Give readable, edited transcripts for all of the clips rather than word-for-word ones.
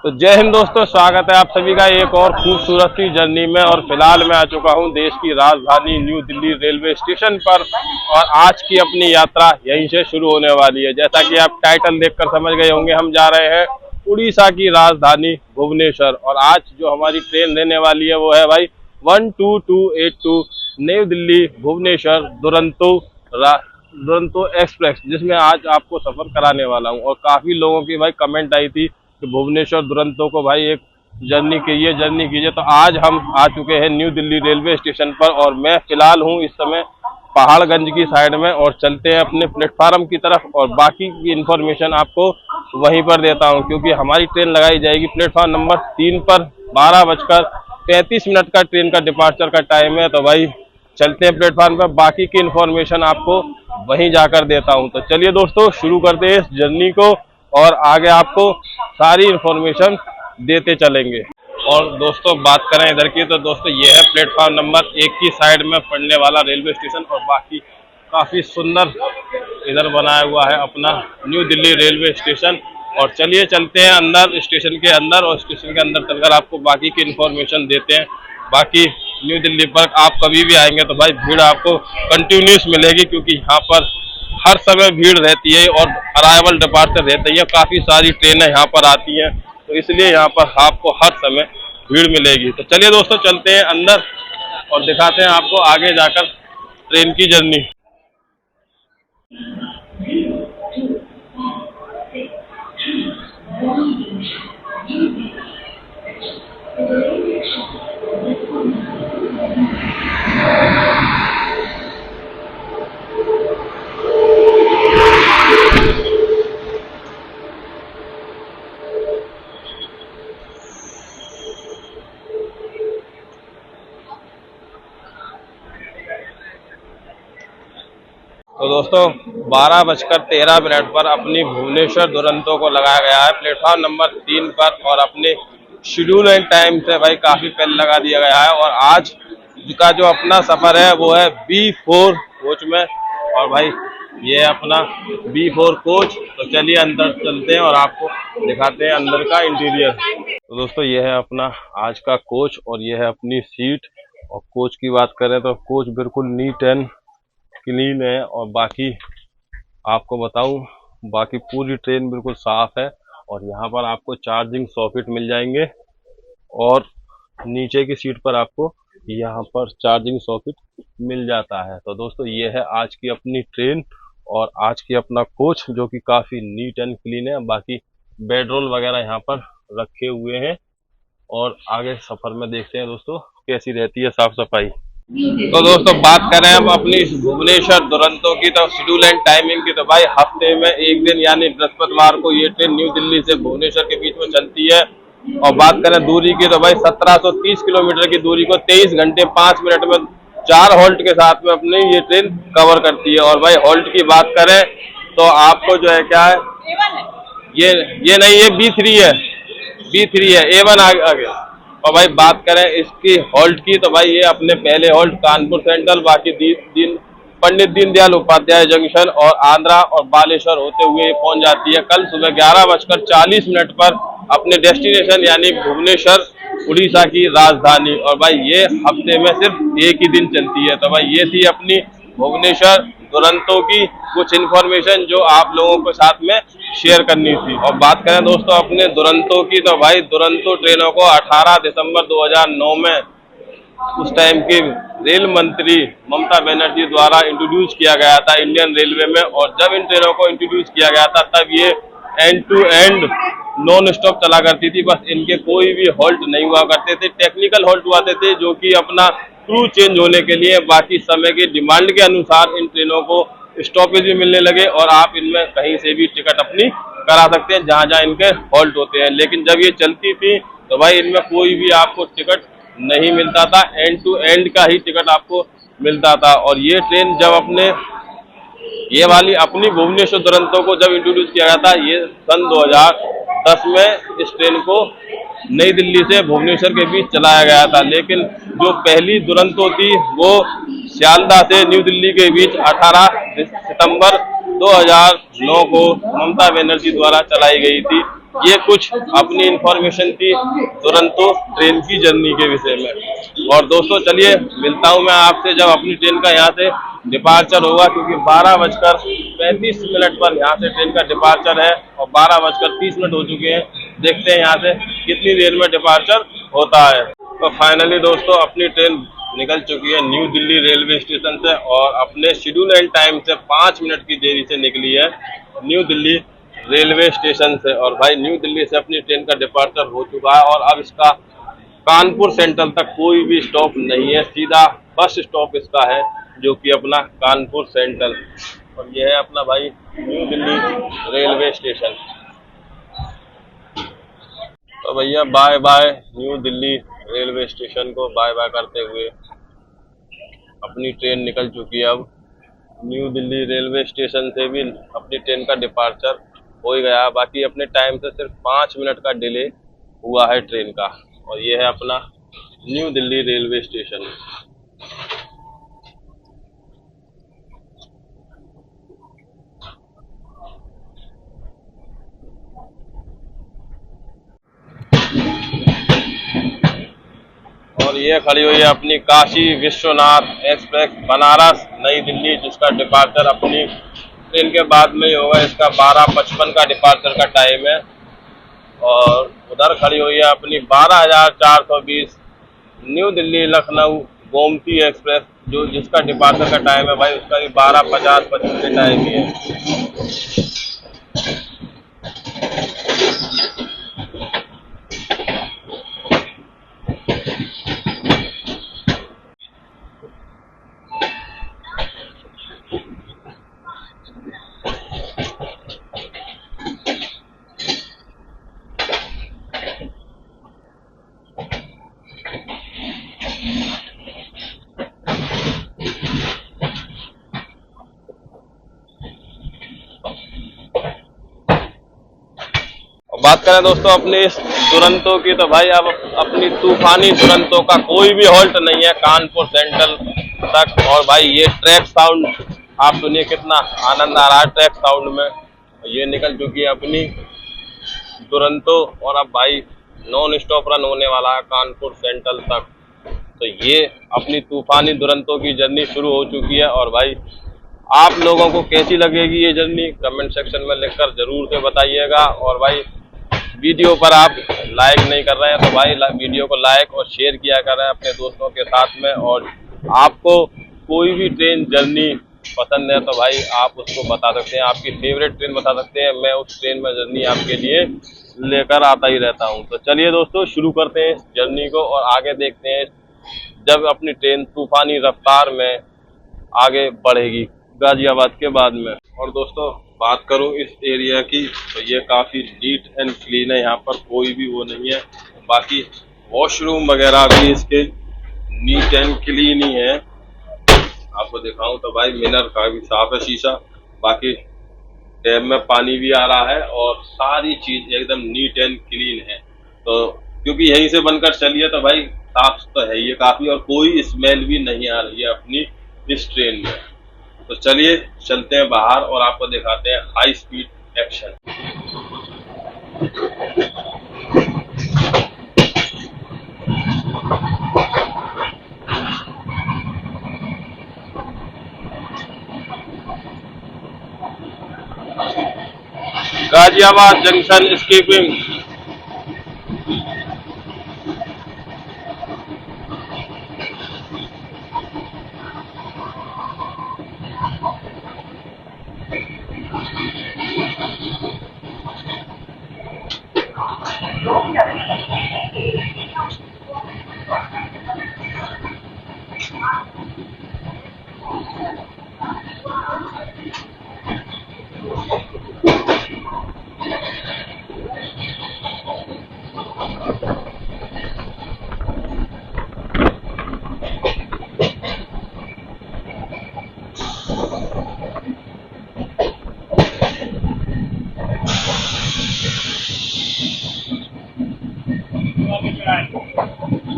तो जय हिंद दोस्तों, स्वागत है आप सभी का एक और खूबसूरत सी जर्नी में। और फिलहाल मैं आ चुका हूं देश की राजधानी न्यू दिल्ली रेलवे स्टेशन पर। और आज की अपनी यात्रा यहीं से शुरू होने वाली है। जैसा कि आप टाइटल देखकर समझ गए होंगे, हम जा रहे हैं उड़ीसा की राजधानी भुवनेश्वर। और आज जो हमारी ट्रेन रहने वाली है वो है भाई 12282 न्यू दिल्ली भुवनेश्वर दुरंतो एक्सप्रेस, जिसमें आज आपको सफर कराने वाला हूं। और काफी लोगों की भाई कमेंट आई थी कि भुवनेश्वर दुरंतो को भाई एक जर्नी कीजिए। तो आज हम आ चुके हैं न्यू दिल्ली रेलवे स्टेशन पर। और मैं फिलहाल हूं इस समय पहाड़गंज की साइड में। और चलते हैं अपने प्लेटफार्म की तरफ और बाकी की इन्फॉर्मेशन आपको वहीं पर देता हूं, क्योंकि हमारी ट्रेन लगाई जाएगी प्लेटफार्म नंबर 3 पर। 12:35 का ट्रेन का डिपार्चर का टाइम है। तो भाई चलते हैं प्लेटफार्म पर, बाकी की इन्फॉर्मेशन आपको वहीं जाकर देता हूं। तो चलिए दोस्तों, शुरू करते हैं इस जर्नी को और आगे आपको सारी इन्फॉर्मेशन देते चलेंगे। और दोस्तों बात करें इधर की, तो दोस्तों ये है प्लेटफार्म नंबर 1 की साइड में पड़ने वाला रेलवे स्टेशन। और बाकी काफी सुंदर इधर बनाया हुआ है अपना न्यू दिल्ली रेलवे स्टेशन। और चलिए चलते हैं अंदर, स्टेशन के अंदर। और स्टेशन के अंदर चलकर आपको बाकी की इन्फॉर्मेशन देते हैं। बाकी न्यू दिल्ली पर आप कभी भी आएंगे तो भाई भीड़ आपको कंटिन्यूस मिलेगी, क्योंकि यहाँ पर हर समय भीड़ रहती है और अराइवल डिपार्चर रहती है। काफी सारी ट्रेनें यहाँ पर आती हैं, तो इसलिए यहाँ पर आपको हर समय भीड़ मिलेगी। तो चलिए दोस्तों चलते हैं अंदर और दिखाते हैं आपको आगे जाकर ट्रेन की जर्नी। तो दोस्तों 12:13 पर अपनी भुवनेश्वर दुरंतो को लगाया गया है प्लेटफॉर्म नंबर 3 पर। और अपने शेड्यूल एंड टाइम से भाई काफी पहले लगा दिया गया है। और आज का जो अपना सफर है वो है B4 कोच में। और भाई ये अपना B4 कोच। तो चलिए अंदर चलते हैं और आपको दिखाते हैं अंदर का इंटीरियर। तो दोस्तों ये है अपना आज का कोच और ये है अपनी सीट। और कोच की बात करें तो कोच बिल्कुल नीट एंड क्लीन है। और बाकी आपको बताऊं, बाकी पूरी ट्रेन बिल्कुल साफ है। और यहाँ पर आपको चार्जिंग सॉकेट मिल जाएंगे और नीचे की सीट पर आपको यहाँ पर चार्जिंग सॉकेट मिल जाता है। तो दोस्तों ये है आज की अपनी ट्रेन और आज की अपना कोच, जो कि काफ़ी नीट एंड क्लीन है। बाकी बेडरोल वगैरह यहाँ पर रखे हुए हैं। और आगे सफ़र में देखते हैं दोस्तों कैसी रहती है साफ सफाई। तो दोस्तों बात करें हम अपनी भुवनेश्वर दुरंतो की, तो शेड्यूल एंड टाइमिंग की, तो भाई हफ्ते में एक दिन यानी बृहस्पतिवार को ये ट्रेन न्यू दिल्ली से भुवनेश्वर के बीच में चलती है। और बात करें दूरी की, तो भाई 1730 किलोमीटर की दूरी को 23 घंटे 5 मिनट में 4 हॉल्ट के साथ में अपनी ये ट्रेन कवर करती है। और भाई हॉल्ट की बात करें तो आपको जो है क्या है, ये नहीं, ये B3 है, A1 आगे। और भाई बात करें इसकी हॉल्ट की, तो भाई ये अपने पहले हॉल्ट कानपुर सेंट्रल, बाकी पंडित दीनदयाल उपाध्याय जंक्शन और आंध्रा और बालेश्वर होते हुए पहुंच जाती है कल सुबह 11:40 पर अपने डेस्टिनेशन यानी भुवनेश्वर, उड़ीसा की राजधानी। और भाई ये हफ्ते में सिर्फ एक ही दिन चलती है। तो भाई ये थी अपनी भुवनेश्वर दुरंतो की कुछ इन्फॉर्मेशन जो आप लोगों के साथ में शेयर करनी थी। और बात करें दोस्तों अपने दुरंतो की, तो भाई दुरंतो ट्रेनों को 18 दिसंबर 2009 में उस टाइम की रेल मंत्री ममता बनर्जी द्वारा इंट्रोड्यूस किया गया था इंडियन रेलवे में। और जब इन ट्रेनों को इंट्रोड्यूस किया गया था तब ये end to end non stop चला करती थी। बस इनके कोई भी हॉल्ट नहीं हुआ करते थे, टेक्निकल हॉल्ट हुआ थे जो कि अपना क्रू चेंज होने के लिए। बाकी समय की डिमांड के अनुसार इन ट्रेनों को स्टॉपेज भी मिलने लगे और आप इनमें कहीं से भी टिकट अपनी करा सकते हैं जहां जहां इनके हॉल्ट होते हैं। लेकिन जब ये चलती थी तो भाई इनमें कोई भी आपको टिकट नहीं मिलता था, एंड टू एंड का ही टिकट आपको मिलता था। और ये ट्रेन जब ये वाली अपनी भुवनेश्वर दुरंतो को जब इंट्रोड्यूस किया गया था, ये सन 2010 में इस ट्रेन को नई दिल्ली से भुवनेश्वर के बीच चलाया गया था। लेकिन जो पहली दुरंतो थी वो सियालदह से न्यू दिल्ली के बीच 18 सितंबर 2009 को ममता बनर्जी द्वारा चलाई गई थी। ये कुछ अपनी इंफॉर्मेशन थी दुरंतो ट्रेन की जर्नी के विषय में। और दोस्तों चलिए मिलता हूँ मैं आपसे जब अपनी ट्रेन का यहाँ से डिपार्चर होगा, क्योंकि 12:35 पर यहाँ से ट्रेन का डिपार्चर है और 12:30 हो चुके हैं। देखते हैं यहाँ से कितनी देर में डिपार्चर होता है। तो फाइनली दोस्तों अपनी ट्रेन निकल चुकी है न्यू दिल्ली रेलवे स्टेशन से और अपने शेड्यूल एंड टाइम से 5 मिनट की देरी से निकली है न्यू दिल्ली रेलवे स्टेशन से। और भाई न्यू दिल्ली से अपनी ट्रेन का डिपार्चर हो चुका है और अब इसका कानपुर सेंट्रल तक कोई भी स्टॉप नहीं है, सीधा बस स्टॉप इसका है जो कि अपना कानपुर सेंट्रल। और यह है अपना भाई न्यू दिल्ली रेलवे स्टेशन। तो भैया bye bye New Delhi railway station को बाय बाय करते हुए अपनी ट्रेन निकल चुकी है। अब न्यू दिल्ली रेलवे स्टेशन से भी अपनी ट्रेन का डिपार्चर हो ही गया, बाकी अपने टाइम से सिर्फ 5 मिनट का डिले हुआ है ट्रेन का। और ये है अपना न्यू दिल्ली रेलवे स्टेशन। और ये खड़ी हुई है अपनी काशी विश्वनाथ एक्सप्रेस बनारस नई दिल्ली, जिसका डिपार्चर अपनी ट्रेन के बाद में ही होगा। इसका 12:55 का डिपार्चर का टाइम है। और उधर खड़ी हुई है अपनी 12,420 न्यू दिल्ली लखनऊ गोमती एक्सप्रेस, जो जिसका डिपार्चर का टाइम है भाई उसका भी 12:50-25 के टाइम ही है। बात करें दोस्तों अपनी इस दुरंतो की, तो भाई अब अपनी तूफानी दुरंतो का कोई भी हॉल्ट नहीं है कानपुर सेंट्रल तक। और भाई ये ट्रैक साउंड आप सुनिए, कितना आनंद आ रहा है ट्रैक साउंड में। ये निकल चुकी है अपनी दुरंतो और अब भाई नॉन स्टॉप रन होने वाला है कानपुर सेंट्रल तक। तो ये अपनी तूफानी दुरंतो की जर्नी शुरू हो चुकी है। और भाई आप लोगों को कैसी लगेगी ये जर्नी कमेंट सेक्शन में लिखकर जरूर से बताइएगा। और भाई वीडियो पर आप लाइक नहीं कर रहे हैं तो भाई वीडियो को लाइक और शेयर किया करें अपने दोस्तों के साथ में। और आपको कोई भी ट्रेन जर्नी पसंद है तो भाई आप उसको बता सकते हैं, आपकी फेवरेट ट्रेन बता सकते हैं, मैं उस ट्रेन में जर्नी आपके लिए लेकर आता ही रहता हूं। तो चलिए दोस्तों शुरू करते हैं इस जर्नी को और आगे देखते हैं जब अपनी ट्रेन तूफानी रफ्तार में आगे बढ़ेगी गाजियाबाद के बाद में। और दोस्तों बात करूं इस एरिया की तो ये काफ़ी नीट एंड क्लीन है, यहाँ पर कोई भी वो नहीं है। बाकी वॉशरूम वगैरह भी इसके नीट एंड क्लीन ही है। आपको दिखाऊं तो भाई मिनर का भी साफ है शीशा, बाकी टैब में पानी भी आ रहा है और सारी चीज एकदम नीट एंड क्लीन है। तो क्योंकि यहीं से बनकर चली है तो भाई साफ तो है ये काफ़ी, और कोई स्मेल भी नहीं आ रही है अपनी इस ट्रेन में। तो चलिए चलते हैं बाहर और आपको दिखाते हैं high speed action. Ghaziabad junction skipping.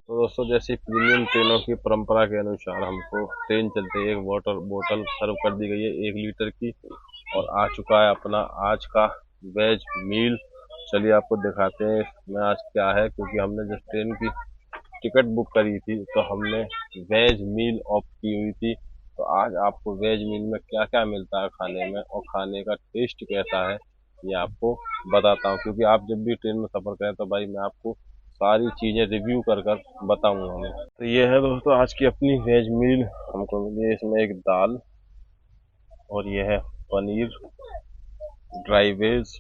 तो दोस्तों जैसे प्रीमियम ट्रेनों की परंपरा के अनुसार हमको ट्रेन चलते एक बोतल सर्व कर दी गई है 1 लीटर की। और आ चुका है अपना आज का वेज मील चलिए आपको दिखाते हैं इसमें आज क्या है, क्योंकि हमने जब ट्रेन की टिकट बुक करी थी तो हमने वेज मील ऑप्ट की हुई थी। तो आज आपको वेज मील में क्या क्या मिलता है खाने में और खाने का टेस्ट कैसा है ये आपको बताता हूँ, क्योंकि आप जब भी ट्रेन में सफ़र करें तो भाई मैं आपको सारी चीज़ें रिव्यू कर कर बताऊँगा हमें। तो ये है दोस्तों आज की अपनी वेज मील हमको मिली है। इसमें एक दाल और ये है पनीर ड्राई वेज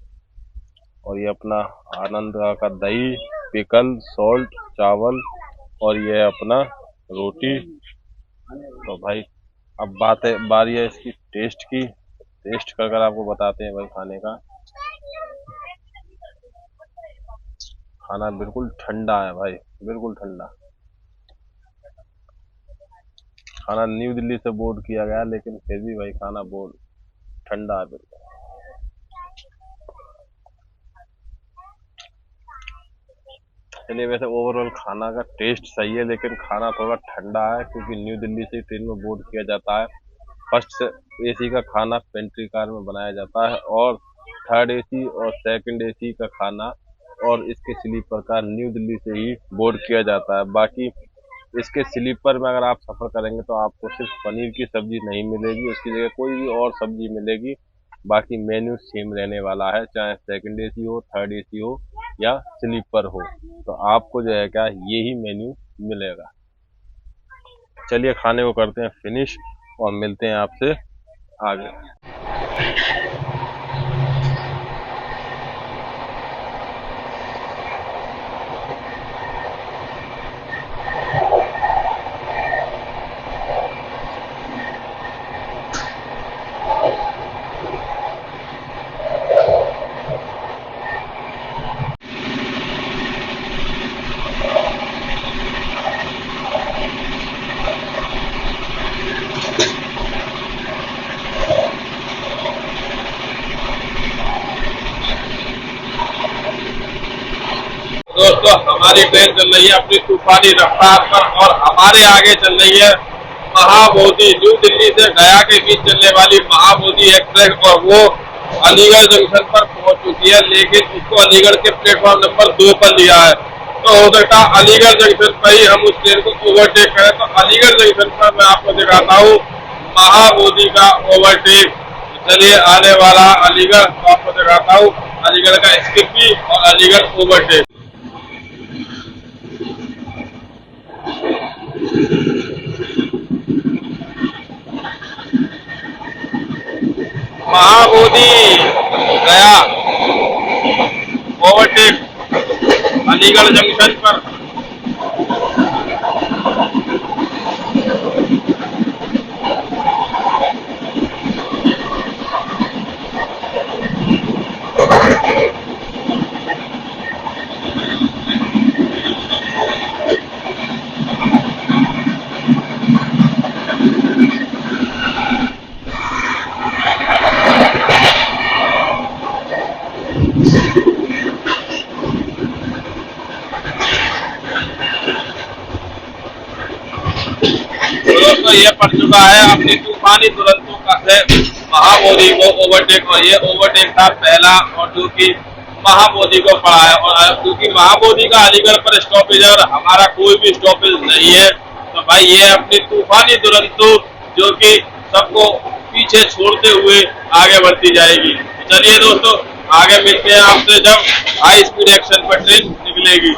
और ये अपना आनंद का दही, पिकल, सॉल्ट, चावल और ये है अपना रोटी। तो भाई अब बारी है इसकी टेस्ट की। टेस्ट कर कर आपको बताते हैं भाई खाने का। खाना बिल्कुल ठंडा है भाई, बिल्कुल ठंडा। खाना न्यू दिल्ली से बोर्ड किया गया लेकिन फिर भी भाई खाना बोर्ड ठंडा है बिल्कुल। चलिए वैसे ओवरऑल खाना का टेस्ट सही है लेकिन खाना थोड़ा ठंडा है, क्योंकि न्यू दिल्ली से ट्रेन में बोर्ड किया जाता है। फर्स्ट एसी का खाना पेंट्री कार में बनाया जाता है और थर्ड एसी और सेकंड एसी का खाना और इसके स्लीपर का न्यू दिल्ली से ही बोर्ड किया जाता है। बाकी इसके स्लीपर में अगर आप सफ़र करेंगे तो आपको सिर्फ पनीर की सब्जी नहीं मिलेगी, उसकी जगह कोई भी और सब्जी मिलेगी। बाकी मेन्यू सेम रहने वाला है, चाहे सेकंड एसी हो, थर्ड एसी हो या स्लीपर हो, तो आपको जो है क्या यही मेन्यू मिलेगा। चलिए खाने को करते हैं फिनिश और मिलते हैं आपसे आगे। दोस्तों हमारी ट्रेन चल रही है अपनी तूफानी रफ्तार पर और हमारे आगे चल रही है महाबोधि, न्यू दिल्ली से गया के बीच चलने वाली महाबोधि एक्सप्रेस, और वो अलीगढ़ जंक्शन पर पहुंच चुकी है लेकिन इसको अलीगढ़ के प्लेटफॉर्म नंबर 2 पर लिया है। तो हो सकता है अलीगढ़ जंक्शन पर ही हम उस ट्रेन को ओवरटेक करें। तो अलीगढ़ जंक्शन पर मैं आपको दिखाता हूँ महाबोधि का ओवरटेक। चलिए आने वाला अलीगढ़ तो आपको दिखाता हूँ अलीगढ़ का स्किपी और अलीगढ़ ओवरटेक। महाबोधि गया ओवरटेक अलीगढ़ जंक्शन पर। दोस्तों ये पड़ चुका है अपनी तूफानी दुरंतों का से महाबोधि को ओवरटेक, और ये ओवरटेक था पहला और जो कि महाबोधि को पड़ा है। और क्योंकि महाबोधि का अलीगढ़ पर स्टॉपेज है और हमारा कोई भी स्टॉपेज नहीं है, तो भाई ये अपनी तूफानी दुरंतो जो कि सबको पीछे छोड़ते हुए आगे बढ़ती जाएगी। चलिए दोस्तों आगे मिलते हैं आपसे जब हाई स्पीड एक्शन पर ट्रेन निकलेगी।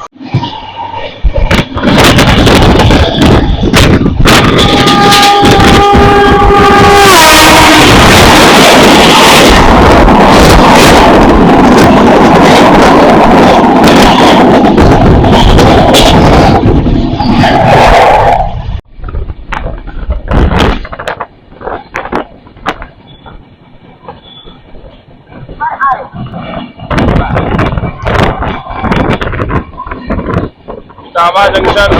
इटावा जंक्शन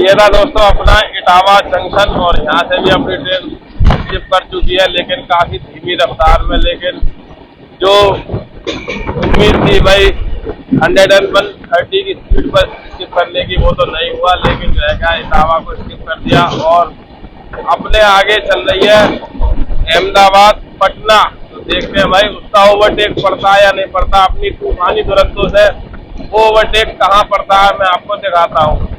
ये था दोस्तों अपना इटावा जंक्शन, और यहाँ से भी अपनी ट्रेन स्किप कर चुकी है, लेकिन काफी धीमी रफ्तार में। लेकिन जो उम्मीद थी भाई 130 की स्पीड पर स्किप करने की, वो तो नहीं हुआ। लेकिन जो है क्या, इटावा को स्किप कर दिया और अपने आगे चल रही है अहमदाबाद पटना। तो देखते हैं भाई उसका ओवरटेक पड़ता है या नहीं पड़ता। अपनी तूफानी दुरंतों से वो ओवरटेक कहाँ पड़ता है, मैं आपको दिखाता हूँ।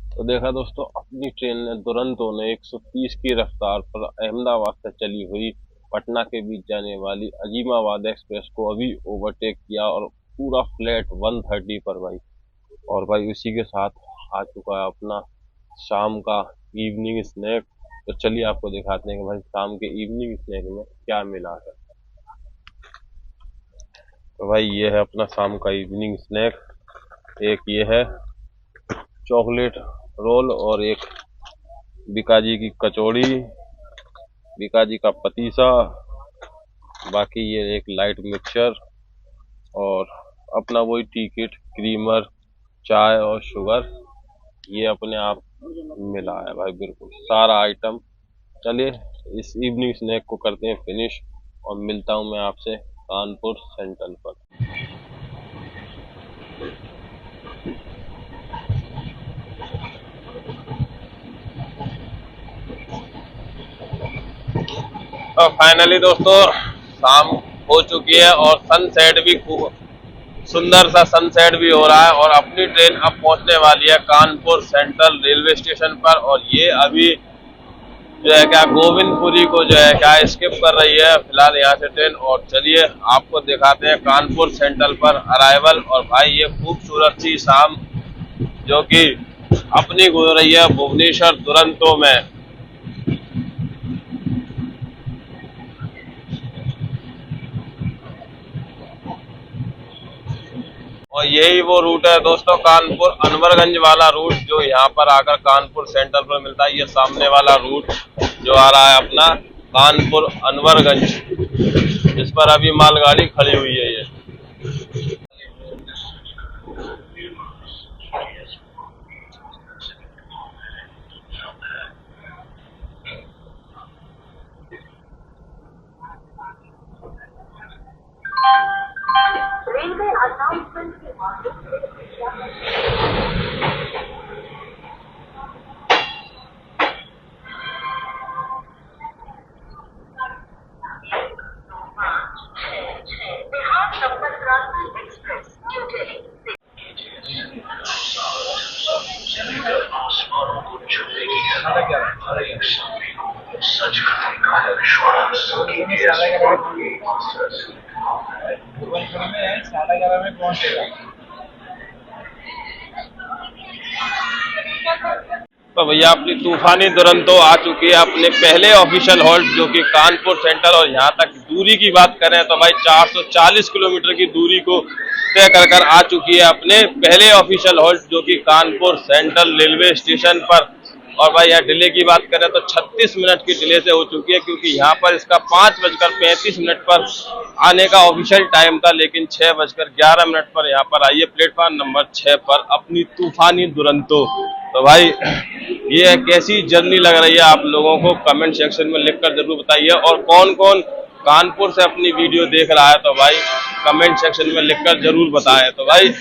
तो देखा दोस्तों, अपनी ट्रेन ने दुरंतो ने 130 की रफ्तार पर अहमदाबाद से चली हुई पटना के बीच जाने वाली अजीमाबाद एक्सप्रेस को अभी ओवरटेक किया, और पूरा फ्लैट 130 पर भाई। और भाई उसी के साथ आ चुका है अपना शाम का इवनिंग स्नैक। तो चलिए आपको दिखाते हैं कि भाई शाम के इवनिंग स्नैक में क्या मिला है। तो भाई ये है अपना शाम का इवनिंग स्नैक। एक ये है चॉकलेट रोल, और एक बीकाजी की कचौड़ी, बीकाजी का पतीसा, बाकी ये एक लाइट मिक्सचर, और अपना वही टिकट, क्रीमर, चाय और शुगर, ये अपने आप मिला है भाई, बिल्कुल सारा आइटम। चलिए इस इवनिंग स्नैक को करते हैं फिनिश, और मिलता हूँ मैं आपसे कानपुर सेंट्रल पर। तो फाइनली दोस्तों शाम हो चुकी है, और सनसेट भी खूब सुंदर सा सनसेट भी हो रहा है, और अपनी ट्रेन अब पहुंचने वाली है कानपुर सेंट्रल रेलवे स्टेशन पर। और ये अभी जो है क्या गोविंदपुरी को जो है क्या स्किप कर रही है फिलहाल यहाँ से ट्रेन। और चलिए आपको दिखाते हैं कानपुर सेंट्रल पर अराइवल। और भाई ये खूबसूरत सी शाम जो कि अपनी गुजर रही है भुवनेश्वर दुरंतो में। और यही वो रूट है दोस्तों, कानपुर अनवरगंज वाला रूट, जो यहाँ पर आकर कानपुर सेंट्रल पर मिलता है। ये सामने वाला रूट जो आ रहा है अपना कानपुर अनवरगंज, इस पर अभी मालगाड़ी खड़ी हुई है। ये रेलवे अनाउंसमेंट के माध्यम से बिहार संपर्क क्रांति एक्सप्रेस न्यू दिल्ली आसमानों को छूने की सच करने का विश्वास। 11:30 में पहुंचेगा। तो भैया अपनी तूफानी दुरंतो आ चुकी है अपने पहले ऑफिशियल हॉल्ट, जो कि कानपुर सेंट्रल। और यहाँ तक दूरी की बात करें तो भाई 440 किलोमीटर की दूरी को तय कर आ चुकी है अपने पहले ऑफिशियल हॉल्ट, जो कि कानपुर सेंट्रल रेलवे स्टेशन पर। और भाई यहाँ डिले की बात करें तो 36 मिनट की डिले से हो चुकी है, क्योंकि यहाँ पर इसका 5:35 पर आने का ऑफिशियल टाइम था, लेकिन 6:11 पर यहाँ पर आई है प्लेटफॉर्म नंबर 6 पर अपनी तूफानी दुरंतो। तो भाई ये कैसी जर्नी लग रही है आप लोगों को, कमेंट सेक्शन में लिखकर जरूर बताइए। और कौन कौन कानपुर से अपनी वीडियो देख रहा है तो भाई कमेंट सेक्शन में लिखकर जरूर बताएं। तो भाई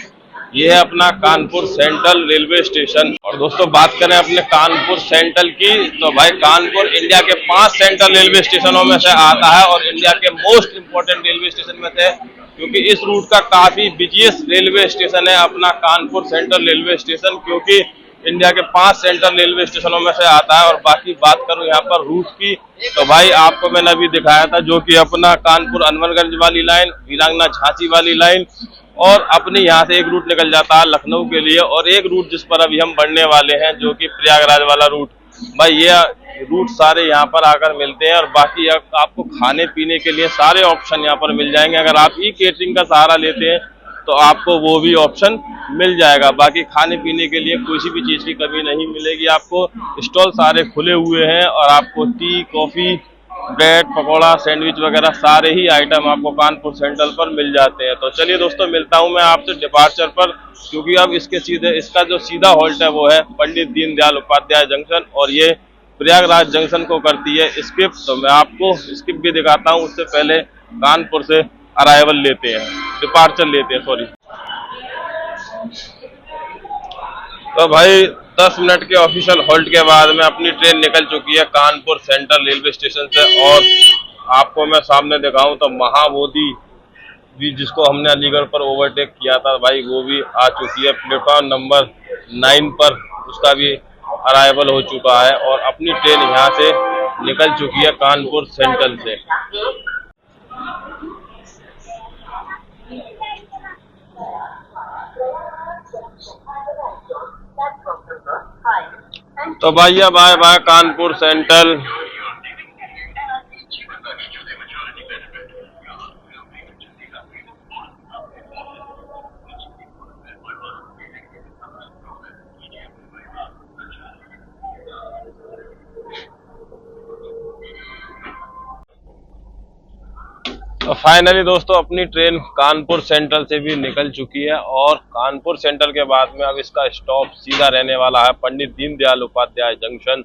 ये है अपना कानपुर सेंट्रल रेलवे स्टेशन। और दोस्तों बात करें अपने कानपुर सेंट्रल की, तो भाई कानपुर इंडिया के 5 सेंट्रल रेलवे स्टेशनों में से आता है, और इंडिया के मोस्ट इम्पोर्टेंट रेलवे स्टेशन में से, क्योंकि इस रूट का काफी बिजिएस्ट रेलवे स्टेशन है अपना कानपुर सेंट्रल रेलवे स्टेशन, क्योंकि इंडिया के 5 सेंट्रल रेलवे स्टेशनों में से आता है। और बाकी बात करूं यहाँ पर रूट की, तो भाई आपको मैंने अभी दिखाया था जो कि अपना कानपुर अनवरगंज वाली लाइन, वीरांगना झांसी वाली लाइन, और अपने यहाँ से एक रूट निकल जाता है लखनऊ के लिए, और एक रूट जिस पर अभी हम बढ़ने वाले हैं जो कि प्रयागराज वाला रूट। भाई ये रूट सारे यहाँ पर आकर मिलते हैं। और बाकी आपको खाने पीने के लिए सारे ऑप्शन यहाँ पर मिल जाएंगे। अगर आप ई केटरिंग का सहारा लेते हैं तो आपको वो भी ऑप्शन मिल जाएगा। बाकी खाने पीने के लिए किसी भी चीज़ की कमी नहीं मिलेगी आपको। स्टॉल सारे खुले हुए हैं और आपको T, coffee, bread, pakora, sandwich वगैरह सारे ही आइटम आपको कानपुर सेंट्रल पर मिल जाते हैं। तो चलिए दोस्तों, मिलता हूं मैं आपसे डिपार्चर पर, क्योंकि अब इसका जो सीधा हॉल्ट है वो है पंडित दीनदयाल उपाध्याय जंक्शन, और ये प्रयागराज जंक्शन को करती है स्किप। तो मैं आपको स्किप भी दिखाता हूं, उससे पहले कानपुर से अराइवल लेते हैं, डिपार्चर लेते हैं, सॉरी। तो भाई 10 मिनट के ऑफिशियल हॉल्ट के बाद में अपनी ट्रेन निकल चुकी है कानपुर सेंट्रल रेलवे स्टेशन से। और आपको मैं सामने दिखाऊं तो महाबोधि भी, जिसको हमने अलीगढ़ पर ओवरटेक किया था भाई, वो भी आ चुकी है प्लेटफॉर्म नंबर 9 पर। उसका भी अराइवल हो चुका है और अपनी ट्रेन यहाँ से निकल चुकी है कानपुर सेंट्रल से। तो भैया बाय बाय कानपुर सेंट्रल। तो फाइनली दोस्तों अपनी ट्रेन कानपुर सेंट्रल से भी निकल चुकी है और कानपुर सेंट्रल के बाद में अब इसका स्टॉप सीधा रहने वाला है पंडित दीनदयाल उपाध्याय जंक्शन,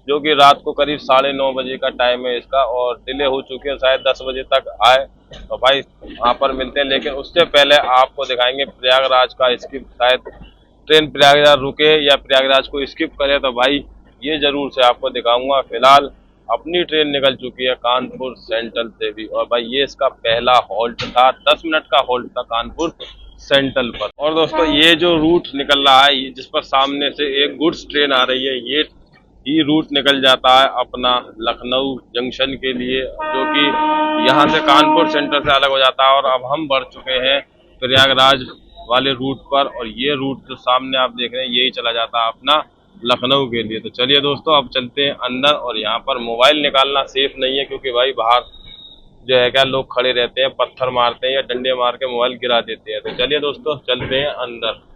जो कि रात को करीब 9:30 बजे का टाइम है इसका, और डिले हो चुकी है, शायद 10 बजे तक आए। तो भाई वहाँ पर मिलते हैं, लेकिन उससे पहले आपको दिखाएंगे प्रयागराज का स्किप। शायद ट्रेन प्रयागराज रुके या प्रयागराज को स्किप करे, तो भाई ये जरूर से आपको दिखाऊंगा। फिलहाल अपनी ट्रेन निकल चुकी है कानपुर सेंट्रल से भी, और भाई ये इसका पहला हॉल्ट था, 10 मिनट का हॉल्ट था कानपुर सेंट्रल पर। और दोस्तों ये जो रूट निकल रहा है, जिस पर सामने से एक गुड्स ट्रेन आ रही है, ये रूट निकल जाता है अपना लखनऊ जंक्शन के लिए, जो कि यहाँ से कानपुर सेंट्रल से अलग हो जाता है। और अब हम बढ़ चुके हैं प्रयागराज वाले रूट पर, और ये रूट जो सामने आप देख रहे हैं यही चला जाता है अपना लखनऊ के लिए। तो चलिए दोस्तों अब चलते हैं अंदर, और यहाँ पर मोबाइल निकालना सेफ नहीं है, क्योंकि भाई बाहर जो है क्या लोग खड़े रहते हैं, पत्थर मारते हैं या डंडे मार के मोबाइल गिरा देते हैं। तो चलिए दोस्तों चलते हैं अंदर।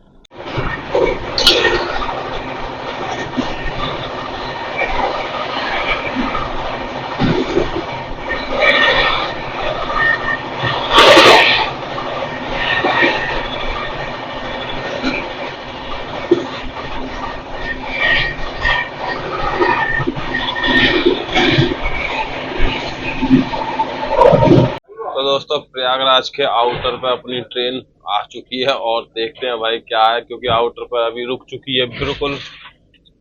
तो दोस्तों प्रयागराज के आउटर पर अपनी ट्रेन आ चुकी है, और देखते हैं भाई क्या है, क्योंकि आउटर पर अभी रुक चुकी है बिल्कुल,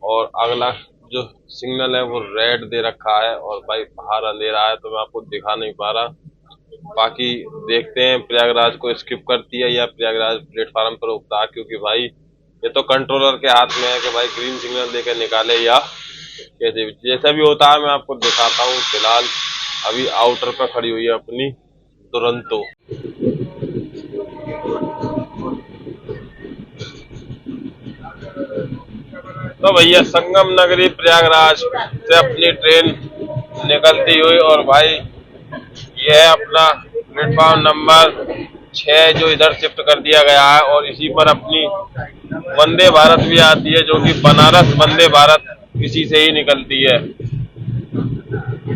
और अगला जो सिग्नल है वो रेड दे रखा है, और भाई बाहर अंधेरा है तो मैं आपको दिखा नहीं पा रहा। बाकी देखते हैं प्रयागराज को स्किप करती है या प्रयागराज प्लेटफार्म पर उतार, क्योंकि भाई ये तो कंट्रोलर के हाथ में है कि भाई ग्रीन सिग्नल देकर निकाले या कैसे भी, जैसा भी होता है मैं आपको दिखाता हूँ। फिलहाल अभी आउटर पर खड़ी हुई है अपनी दुरंतो। तो भैया संगम नगरी प्रयागराज से अपनी ट्रेन निकलती हुई, और भाई ये है अपना प्लेटफॉर्म नंबर 6 जो इधर शिफ्ट कर दिया गया है, और इसी पर अपनी वंदे भारत भी आती है, जो कि बनारस वंदे भारत इसी से ही निकलती है।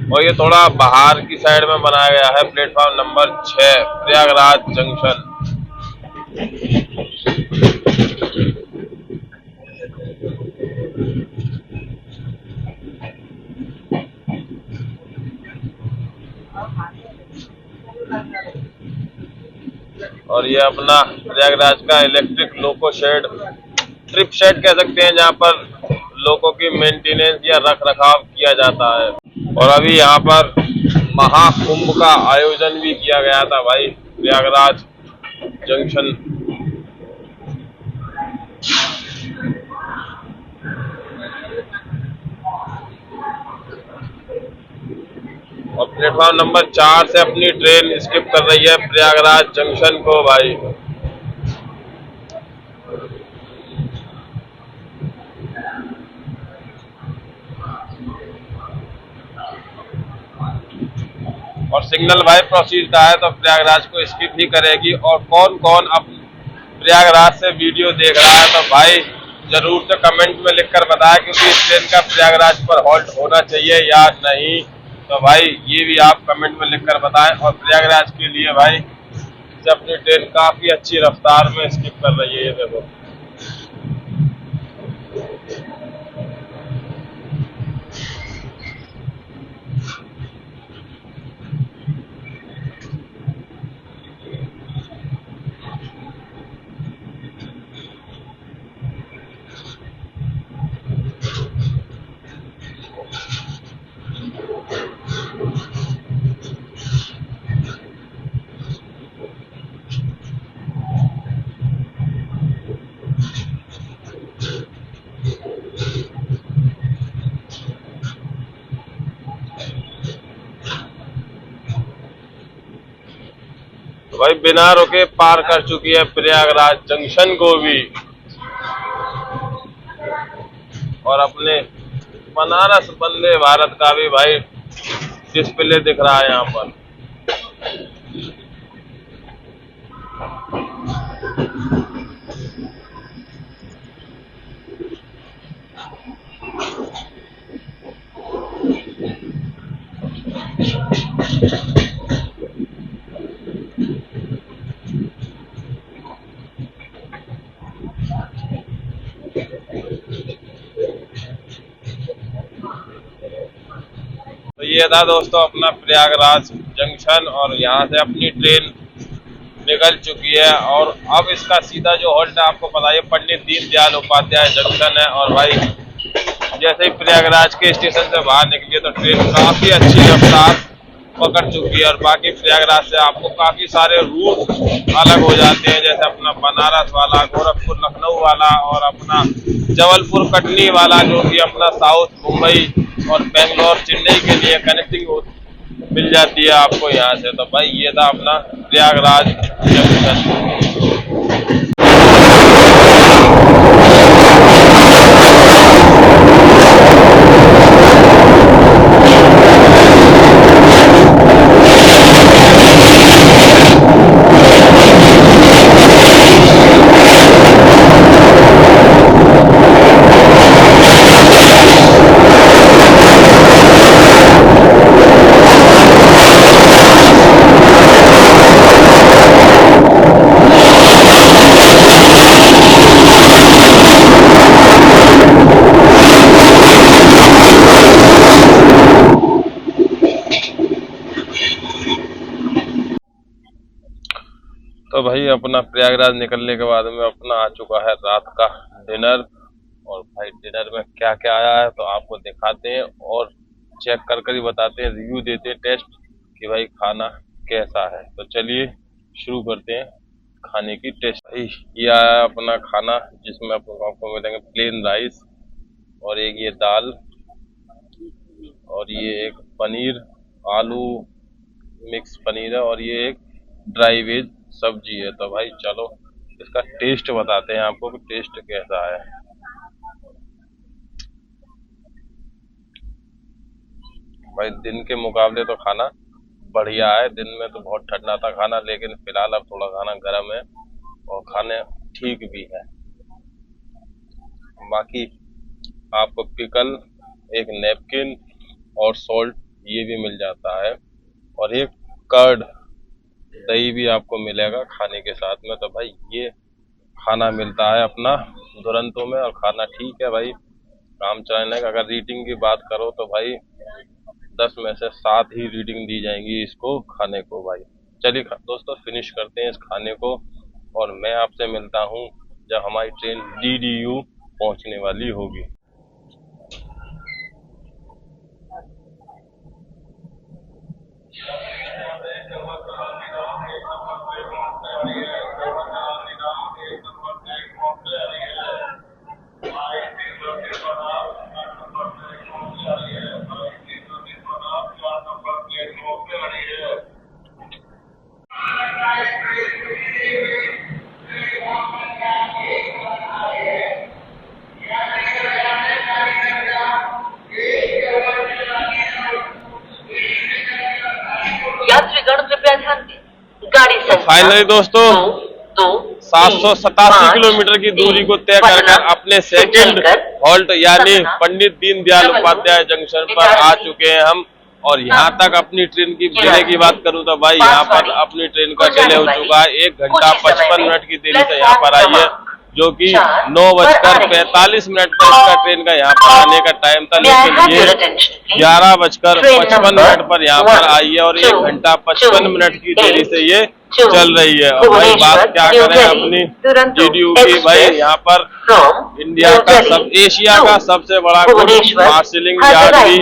और ये थोड़ा बाहर की साइड में बनाया गया है प्लेटफॉर्म नंबर 6 प्रयागराज जंक्शन। और ये अपना प्रयागराज का electric loco shed, trip shed कह सकते हैं, जहाँ पर लोगों की मेंटेनेंस या रख रखाव किया जाता है। और अभी यहाँ पर महाकुंभ का आयोजन भी किया गया था भाई प्रयागराज जंक्शन। और प्लेटफॉर्म नंबर 4 से अपनी ट्रेन स्किप कर रही है प्रयागराज जंक्शन को भाई। और सिग्नल भाई प्रोसीड का है तो प्रयागराज को स्किप ही करेगी। और कौन कौन अब प्रयागराज से वीडियो देख रहा है तो भाई जरूर से कमेंट में लिखकर बताएं, क्योंकि इस ट्रेन का प्रयागराज पर हॉल्ट होना चाहिए या नहीं। तो भाई ये भी आप कमेंट में लिखकर बताएं। और प्रयागराज के लिए भाई से अपनी ट्रेन काफी अच्छी रफ्तार में स्किप कर रही है, ये देखो। तो भाई बिना रुके पार कर चुकी है प्रयागराज जंक्शन को भी, और अपने बनारस वंदे भारत का भी भाई डिस्प्ले दिख रहा है यहाँ पर। तो ये था दोस्तों अपना प्रयागराज जंक्शन, और यहाँ से अपनी ट्रेन निकल चुकी है। और अब इसका सीधा जो हॉल्ट है आपको पता है पंडित दीनदयाल उपाध्याय जंक्शन है। और भाई जैसे ही प्रयागराज के स्टेशन से बाहर निकली तो ट्रेन काफी अच्छी रफ्तार पकड़ चुकी है। और बाकी प्रयागराज से आपको काफी सारे रूट अलग हो जाते हैं, जैसे अपना बनारस वाला, गोरखपुर लखनऊ वाला, और अपना जबलपुर कटनी वाला, जो कि अपना साउथ मुंबई और बेंगलोर चेन्नई के लिए कनेक्टिंग मिल जाती है आपको यहाँ से। तो भाई ये था अपना प्रयागराज जंक्शन। तो भाई अपना प्रयागराज निकलने के बाद में अपना आ चुका है रात का डिनर। और भाई डिनर में क्या क्या आया है तो आपको दिखाते हैं और चेक कर कर ही बताते हैं, रिव्यू देते हैं, टेस्ट कि भाई खाना कैसा है। तो चलिए शुरू करते हैं खाने की टेस्ट। भाई ये आया अपना खाना, जिसमें आपको मिलेंगे प्लेन राइस, और एक ये दाल, और ये एक पनीर आलू मिक्स पनीर है, और ये एक ड्राई वेज सब्जी है। तो भाई चलो इसका टेस्ट बताते हैं आपको कि टेस्ट कैसा है। भाई दिन के मुकाबले तो खाना बढ़िया है। दिन में तो बहुत ठंडा था खाना, लेकिन फिलहाल अब थोड़ा खाना गर्म है और खाने ठीक भी है। बाकी आपको पिकल, एक नैपकिन और सॉल्ट ये भी मिल जाता है, और एक कर्ड दही भी आपको मिलेगा खाने के साथ में। तो भाई ये खाना मिलता है अपना दुरंतो में, और खाना ठीक है भाई, काम चलाने का। अगर रेटिंग की बात करो तो भाई 10 में से 7 ही रेटिंग दी जाएंगी इसको खाने को। भाई चलिए दोस्तों फिनिश करते हैं इस खाने को, और मैं आपसे मिलता हूँ जब हमारी ट्रेन DDU पहुँचने वाली होगी। फाइनली दोस्तों 787 किलोमीटर की दूरी को तय कर अपने सेकंड हॉल्ट यानी पंडित दीनदयाल उपाध्याय जंक्शन पर आ चुके हैं हम। और यहाँ तक अपनी ट्रेन की डिले की बात करूँ तो भाई यहाँ पर अपनी ट्रेन का डिले हो चुका है। 1 घंटा 55 मिनट की देरी से यहाँ पर आई है, जो कि 9:45 पर इसका ट्रेन का यहाँ पर आने का टाइम था, लेकिन ये 11:55 पर यहाँ पर आई है और 1 घंटा 55 मिनट की देरी से ये चल रही है। और भाई बात क्या करें अपनी जीडीयू की, भाई यहाँ पर इंडिया का एशिया का सबसे बड़ा मार्शलिंग यार्ड भी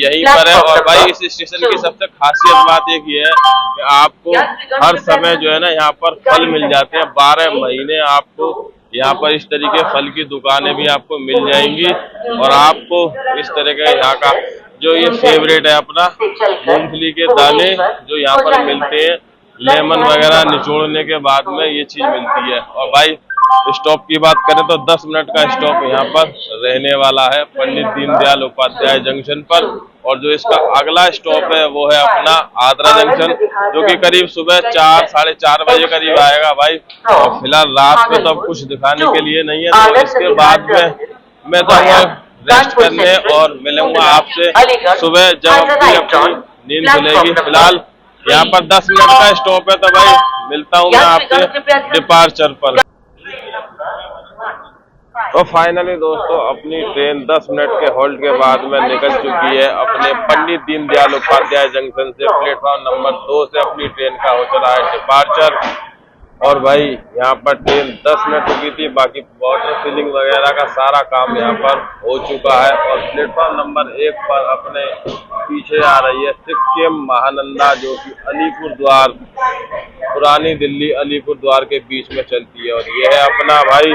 यहीं पर है। और भाई इस स्टेशन की सबसे खासियत बात एक ये है कि आपको हर समय जो है ना यहाँ पर फल मिल जाते हैं। 12 महीने आपको यहाँ पर इस तरीके फल की दुकानें भी आपको मिल जाएंगी। और आपको इस तरह का यहाँ का जो ये फेवरेट है अपना मूंगफली के दाने जो यहाँ पर मिलते हैं, लेमन वगैरह निचोड़ने के बाद में ये चीज मिलती है। और भाई स्टॉप की बात करें तो 10 मिनट का स्टॉप यहाँ पर रहने वाला है पंडित दीनदयाल उपाध्याय जंक्शन पर। और जो इसका अगला स्टॉप है वो है अपना आद्रा जंक्शन, जो कि करीब सुबह 4 साढ़े 4 बजे करीब आएगा भाई। और फिलहाल रात में तो अब कुछ दिखाने के लिए नहीं है, तो इसके बाद में मैं तो रेस्ट करने और मिलूंगा आपसे सुबह जब अपनी नींद खुलेगी। फिलहाल यहाँ पर 10 मिनट का स्टॉप है, तो भाई मिलता हूँ मैं आपसे डिपार्चर पर। तो फाइनली दोस्तों अपनी ट्रेन 10 मिनट के होल्ड के बाद में निकल चुकी है अपने पंडित दीनदयाल उपाध्याय जंक्शन से। प्लेटफॉर्म नंबर 2 से अपनी ट्रेन का हो चला है डिपार्चर। और भाई यहाँ पर ट्रेन 10 मिनट रुकी थी, बाकी वाटर फिलिंग वगैरह का सारा काम यहाँ पर हो चुका है। और प्लेटफॉर्म नंबर 1 पर अपने पीछे आ रही है सिक्किम महानंदा, जो कि अलीपुर द्वार पुरानी दिल्ली अलीपुर द्वार के बीच में चलती है। और ये है अपना भाई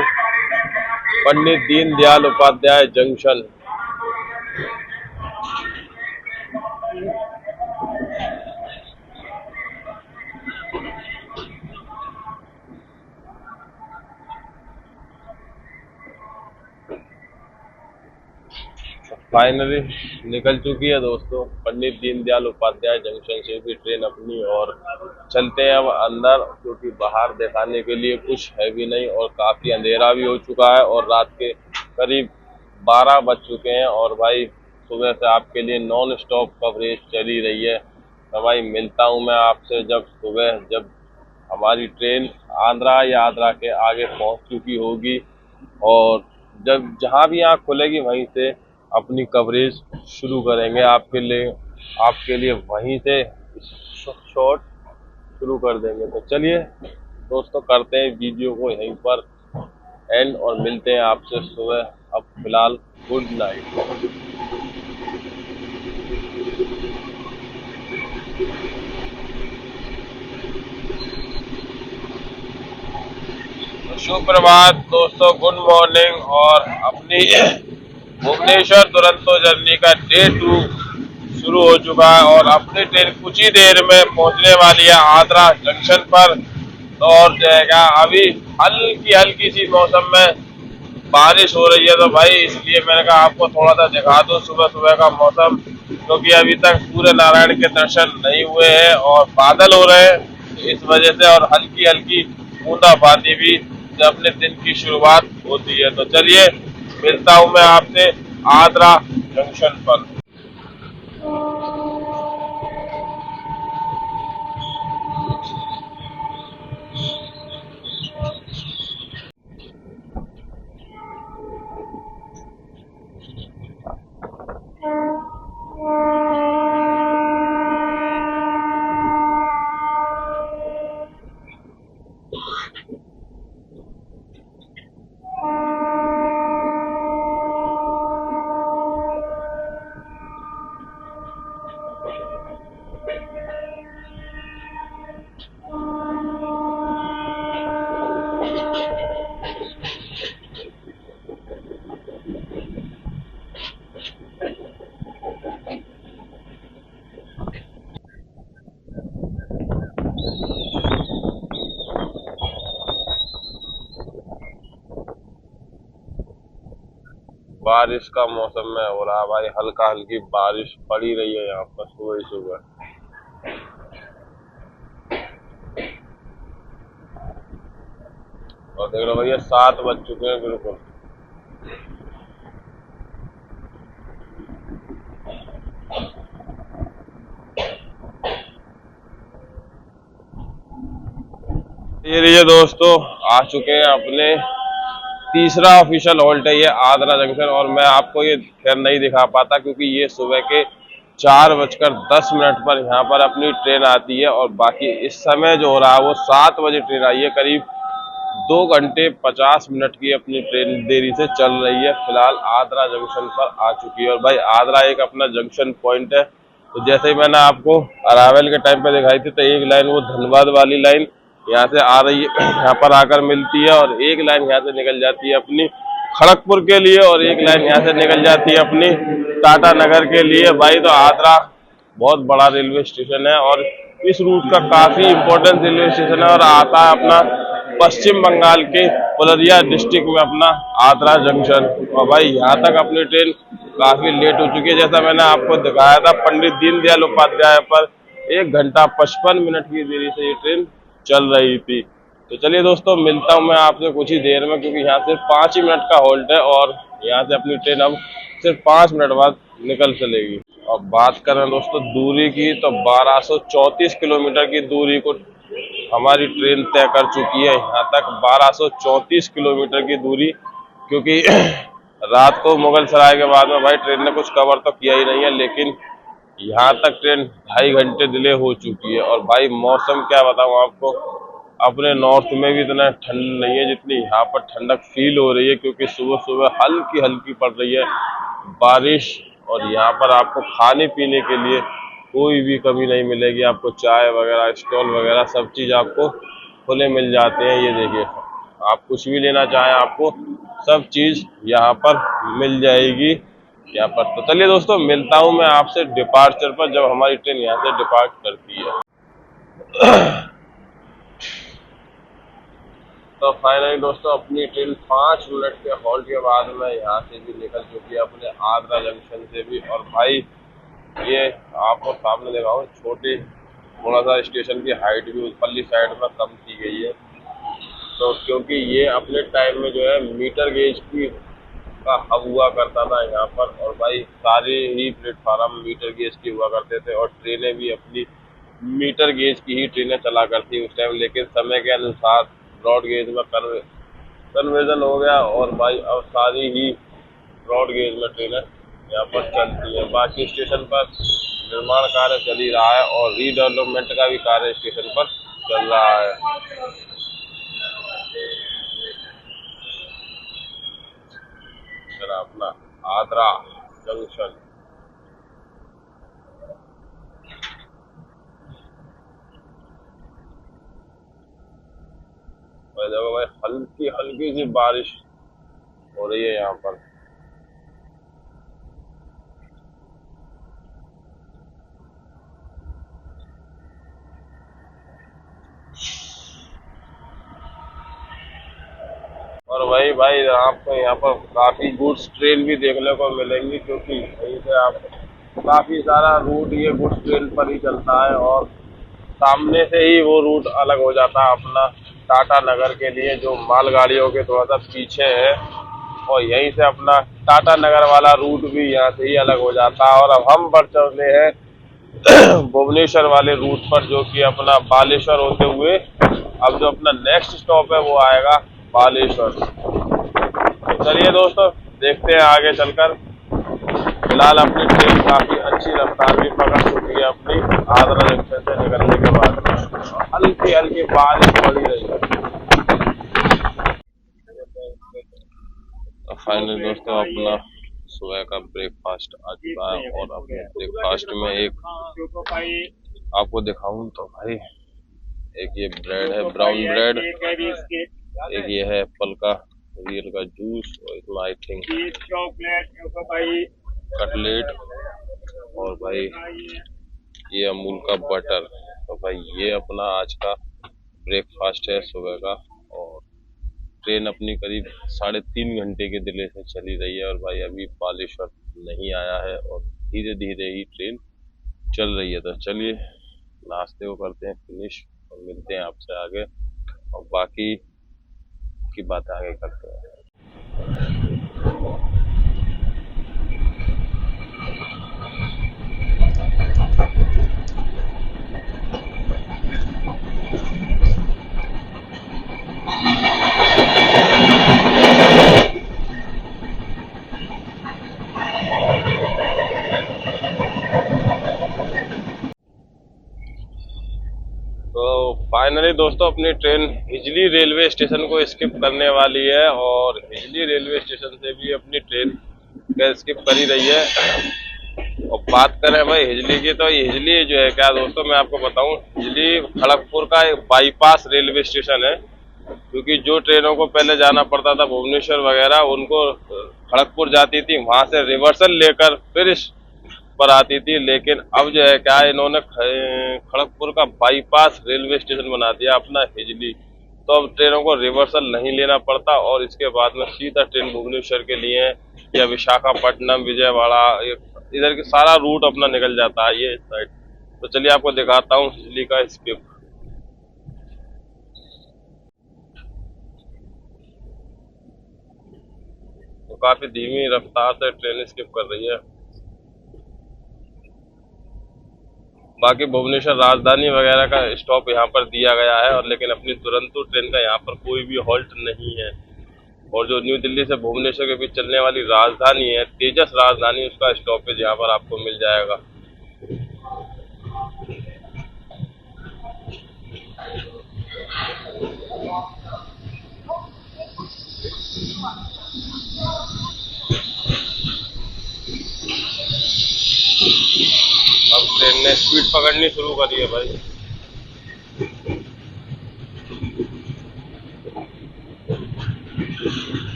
पंडित दीनदयाल उपाध्याय जंक्शन। फाइनली निकल चुकी है दोस्तों पंडित दीनदयाल उपाध्याय जंक्शन से भी ट्रेन अपनी। और चलते हैं अब अंदर, क्योंकि बाहर दिखाने के लिए कुछ है भी नहीं और काफी अंधेरा भी हो चुका है और रात के करीब 12 बज चुके हैं। और भाई सुबह से आपके लिए नॉन स्टॉप कवरेज चली रही है। तो भाई मिलता हूँ मैं आपसे जब हमारी ट्रेन आंध्रा या आद्रा के आगे पहुँच चुकी होगी। और जब जहाँ भी आँख खुलेगी वहीं से अपनी कवरेज शुरू करेंगे आपके लिए वहीं से शॉट शुरू कर देंगे। तो चलिए दोस्तों करते हैं वीडियो को यहीं पर एंड और मिलते हैं आपसे सुबह। अब फिलहाल गुड नाइट। सुप्रभात दोस्तों, गुड मॉर्निंग। और अपनी भुवनेश्वर दुरंतो जर्नी का डे 2 शुरू हो चुका है और अपनी ट्रेन कुछ ही देर में पहुंचने वाली है आद्रा जंक्शन पर। तो और जाएगा अभी हल्की हल्की सी मौसम में बारिश हो रही है, तो भाई इसलिए मैंने कहा आपको थोड़ा सा दिखा दो सुबह सुबह का मौसम, क्योंकि अभी तक सूर्य नारायण के दर्शन नहीं हुए हैं और बादल हो रहे हैं इस वजह से। और हल्की हल्की बूंदाबांदी भी जब अपने दिन की शुरुआत होती है। तो चलिए मिलता हूँ मैं आपसे आद्रा जंक्शन पर। बारिश का मौसम में हो रहा है भाई, हल्का हल्की बारिश पड़ी रही है यहाँ पर सुबह सुबह। और देख लो भैया 7 बज चुके हैं बिल्कुल। ये लीजिए दोस्तों, आ चुके हैं अपने तीसरा ऑफिशियल हॉल्ट है ये आद्रा जंक्शन। और मैं आपको ये खैर नहीं दिखा पाता क्योंकि ये सुबह के 4:10 पर यहाँ पर अपनी ट्रेन आती है, और बाकी इस समय जो हो रहा है वो 7 बजे ट्रेन आई है। करीब 2 घंटे 50 मिनट की अपनी ट्रेन देरी से चल रही है। फिलहाल आद्रा जंक्शन पर आ चुकी है, और भाई आद्रा एक अपना जंक्शन पॉइंट है। तो जैसे ही मैंने आपको अरावल के टाइम पे दिखाई थी, तो एक लाइन वो धनबाद वाली लाइन यहाँ से आ रही है, यहाँ पर आकर मिलती है, और एक लाइन यहाँ से निकल जाती है अपनी खड़गपुर के लिए, और एक लाइन यहाँ से निकल जाती है अपनी टाटा नगर के लिए। भाई तो आद्रा बहुत बड़ा रेलवे स्टेशन है, और इस रूट का काफी इंपॉर्टेंट रेलवे स्टेशन है, और आता है अपना पश्चिम बंगाल के पुरुलिया डिस्ट्रिक्ट में अपना आद्रा जंक्शन। और भाई यहाँ तक अपनी ट्रेन काफी लेट हो चुकी है। जैसा मैंने आपको दिखाया था पंडित दीनदयाल उपाध्याय पर 1 घंटा 55 मिनट की देरी से ये ट्रेन चल रही थी। तो चलिए दोस्तों, मिलता हूँ मैं आपसे कुछ ही देर में, क्योंकि यहाँ सिर्फ 5 ही मिनट का होल्ड है, और यहाँ से अपनी ट्रेन अब सिर्फ 5 मिनट बाद निकल चलेगी। अब बात करें दोस्तों दूरी की, तो 1234 किलोमीटर की दूरी को हमारी ट्रेन तय कर चुकी है। यहाँ तक 1234 किलोमीटर की दूरी, क्योंकि रात को मुगल सराय के बाद में भाई ट्रेन ने कुछ कवर तो किया ही नहीं है, लेकिन यहाँ तक ट्रेन 2.5 घंटे डिले हो चुकी है। और भाई मौसम क्या बताऊँ आपको, अपने नॉर्थ में भी इतना ठंड नहीं है जितनी यहाँ पर ठंडक फील हो रही है, क्योंकि सुबह सुबह हल्की हल्की पड़ रही है बारिश। और यहाँ पर आपको खाने पीने के लिए कोई भी कमी नहीं मिलेगी। आपको चाय वगैरह, स्टॉल वगैरह सब चीज़ आपको खुले मिल जाते हैं। ये देखिए, आप कुछ भी लेना चाहें आपको सब चीज़ यहाँ पर मिल जाएगी यहाँ पर। तो चलिए दोस्तों, मिलता हूँ मैं आपसे डिपार्चर पर, जब हमारी ट्रेन यहाँ से डिपार्ट करती है। तो फाइनली दोस्तों, अपनी ट्रेन 5 मिनट के हॉल्ट के बाद में यहाँ से भी निकल चुकी है, अपने आगरा जंक्शन से भी। और भाई ये आपको सामने देखा हो, छोटे थोड़ा सा स्टेशन की हाइट भी ऊपरली साइड में कम की गई है। तो क्योंकि ये अपने टाइम में जो है मीटर गेज की का हब हुआ करता था यहाँ पर, और भाई सारे ही प्लेटफार्म मीटर गेज की हुआ करते थे, और ट्रेनें भी अपनी मीटर गेज की ही ट्रेनें चला करती उस टाइम। लेकिन समय के अनुसार ब्रॉड गेज में कन्वर्जन हो गया, और भाई अब सारी ही ब्रॉड गेज में ट्रेनें यहाँ पर चलती है। बाकी स्टेशन पर निर्माण कार्य चल ही रहा है, और रीडेवलपमेंट का भी कार्य स्टेशन पर चल रहा है। अपना आद्रा जंक्शन, और देखो भाई हल्की हल्की सी बारिश हो रही है यहाँ पर। और वही भाई आपको यहाँ पर काफी गुड्स ट्रेन भी देखने को मिलेंगी, क्योंकि वहीं से आप काफी सारा रूट ये गुड्स ट्रेन पर ही चलता है, और सामने से ही वो रूट अलग हो जाता है अपना टाटा नगर के लिए, जो मालगाड़ियों के थोड़ा सा पीछे है। और यहीं से अपना टाटा नगर वाला रूट भी यहाँ से ही अलग हो जाता है। और अब हम बढ़ चले हैं भुवनेश्वर वाले रूट पर, जो कि अपना बालेश्वर होते हुए अब जो अपना नेक्स्ट स्टॉप है वो आएगा बालेश्वर। तो चलिए दोस्तों, देखते हैं आगे चलकर। फिलहाल अपनी ट्रेन काफी अच्छी रफ्तार भी पकड़ चुकी है अपनी आगरा जंक्शन से निकलने के बाद। हल्की हल्की बारिश पड़ी रही है। तो फाइनली दोस्तों, अपना सुबह का ब्रेकफास्ट आ चुका है, और अपने ब्रेकफास्ट में एक आपको दिखाऊं तो भाई, एक ये ब्रेड है ब्राउन ब्रेड, एक ये है एप्पल का रियल का जूस, और इसमें आई थिंक कटलेट, और भाई ये अमूल का बटर। तो भाई ये अपना आज का ब्रेकफास्ट है सुबह का। और ट्रेन अपनी करीब 3.5 घंटे के डिले से चली रही है, और भाई अभी बालेश्वर नहीं आया है, और धीरे धीरे ही ट्रेन चल रही है। तो चलिए नाश्ते को करते हैं फिनिश, और मिलते हैं आपसे आगे। और बाकी की बात आगे करते हैं। तो फाइनली दोस्तों अपनी ट्रेन हिजली रेलवे स्टेशन को स्किप करने वाली है और हिजली रेलवे स्टेशन से भी अपनी ट्रेन का स्किप कर ही रही है। और बात करें भाई हिजली की, तो हिजली जो है क्या दोस्तों, मैं आपको बताऊं, हिजली खड़गपुर का एक बाईपास रेलवे स्टेशन है। क्योंकि जो ट्रेनों को पहले जाना पड़ता था भुवनेश्वर वगैरह, उनको खड़गपुर जाती थी, वहां से रिवर्सल लेकर फिर पर आती थी। लेकिन अब जो है क्या, इन्होंने खड़गपुर का बाईपास रेलवे स्टेशन बना दिया अपना हिजली। तो अब ट्रेनों को रिवर्सल नहीं लेना पड़ता और इसके बाद में सीधा ट्रेन भुवनेश्वर के लिए या विशाखापट्टनम, विजयवाड़ा, इधर के सारा रूट अपना निकल जाता है ये साइड। तो चलिए आपको दिखाता हूँ हिजली का स्किप। तो काफी धीमी रफ्तार से ट्रेन स्किप कर रही है। बाकी भुवनेश्वर राजधानी वगैरह का स्टॉप यहाँ पर दिया गया है, और लेकिन अपनी दुरंतो ट्रेन का यहाँ पर कोई भी हॉल्ट नहीं है। और जो न्यू दिल्ली से भुवनेश्वर के बीच चलने वाली राजधानी है, तेजस राजधानी, उसका स्टॉपेज यहाँ पर आपको मिल जाएगा। अब ट्रेन ने स्पीड पकड़नी शुरू करी है भाई।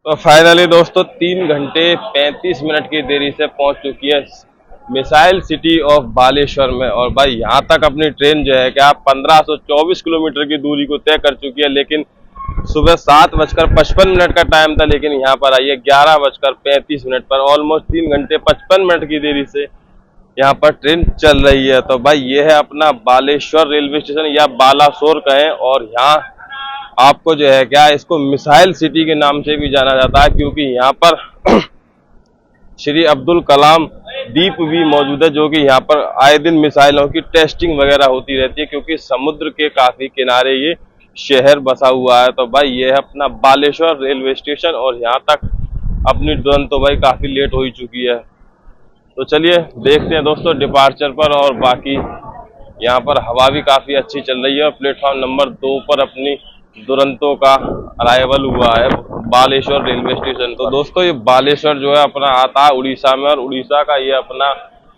तो फाइनली दोस्तों 3 घंटे 35 मिनट की देरी से पहुंच चुकी है मिसाइल सिटी ऑफ बालेश्वर में। और भाई यहाँ तक अपनी ट्रेन जो है क्या 1524 किलोमीटर की दूरी को तय कर चुकी है। लेकिन सुबह 7:55 का टाइम था, लेकिन यहाँ पर आई है 11:35 पर। ऑलमोस्ट 3 घंटे 55 मिनट की देरी से यहाँ पर ट्रेन चल रही है। तो भाई ये है अपना बालेश्वर रेलवे स्टेशन या बालासोर कहें, और यहाँ आपको जो है क्या, इसको मिसाइल सिटी के नाम से भी जाना जाता है, क्योंकि यहाँ पर श्री अब्दुल कलाम द्वीप भी मौजूद है, जो कि यहाँ पर आए दिन मिसाइलों की टेस्टिंग वगैरह होती रहती है, क्योंकि समुद्र के काफी किनारे ये शहर बसा हुआ है। तो भाई ये है अपना बालेश्वर रेलवे स्टेशन, और यहाँ तक अपनी ट्रेन तो भाई काफी लेट हो ही चुकी है। तो चलिए देखते हैं दोस्तों डिपार्चर पर, और बाकी यहाँ पर हवा भी काफी अच्छी चल रही है। और प्लेटफॉर्म नंबर 2 पर अपनी दुरंतो का अराइवल हुआ है बालेश्वर रेलवे स्टेशन। तो दोस्तों ये बालेश्वर जो है अपना आता है उड़ीसा में, और उड़ीसा का ये अपना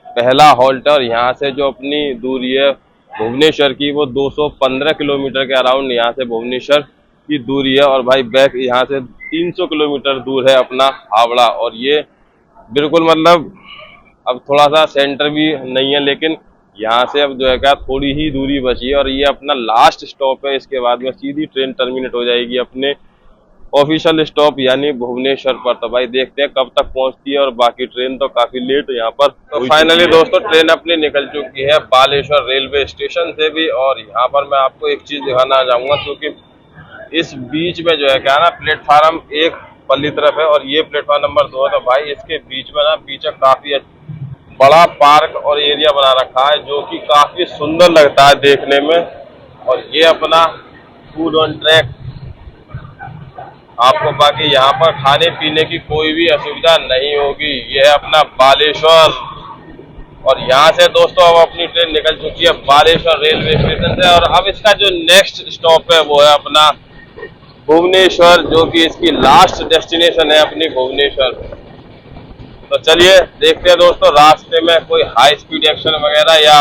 पहला हॉल्ट है। और यहाँ से जो अपनी दूरी है भुवनेश्वर की, वो 215 किलोमीटर के अराउंड यहाँ से भुवनेश्वर की दूरी है। और भाई बैक यहाँ से 300 किलोमीटर दूर है अपना हावड़ा। और ये बिल्कुल मतलब अब थोड़ा सा सेंटर भी नहीं है, लेकिन यहाँ से अब जो है क्या थोड़ी ही दूरी बची है, और ये अपना लास्ट स्टॉप है। इसके बाद में सीधी ट्रेन टर्मिनेट हो जाएगी अपने ऑफिशियल स्टॉप यानी भुवनेश्वर पर। तो भाई देखते हैं कब तक पहुंचती है, और बाकी ट्रेन तो काफी लेट यहाँ पर। तो फाइनली दोस्तों ट्रेन अपनी निकल चुकी है बालेश्वर रेलवे स्टेशन से भी। और यहाँ पर मैं आपको एक चीज दिखाना चाहूंगा, क्योंकि इस बीच में जो है क्या ना प्लेटफार्म 1 पल्ली तरफ है, और ये प्लेटफार्म नंबर 2 है। तो भाई इसके बीच में ना पीछे काफी बड़ा पार्क और एरिया बना रखा है, जो कि काफी सुंदर लगता है देखने में। और ये अपना फूड ऑन ट्रैक, आपको बाकी यहाँ पर खाने पीने की कोई भी असुविधा नहीं होगी। ये है अपना बालेश्वर, और यहाँ से दोस्तों अब अपनी ट्रेन निकल चुकी है बालेश्वर रेलवे स्टेशन से। और अब इसका जो नेक्स्ट स्टॉप है वो है अपना भुवनेश्वर, जो कि इसकी लास्ट डेस्टिनेशन है अपनी भुवनेश्वर। तो चलिए देखते हैं दोस्तों रास्ते में कोई हाई स्पीड एक्शन वगैरह या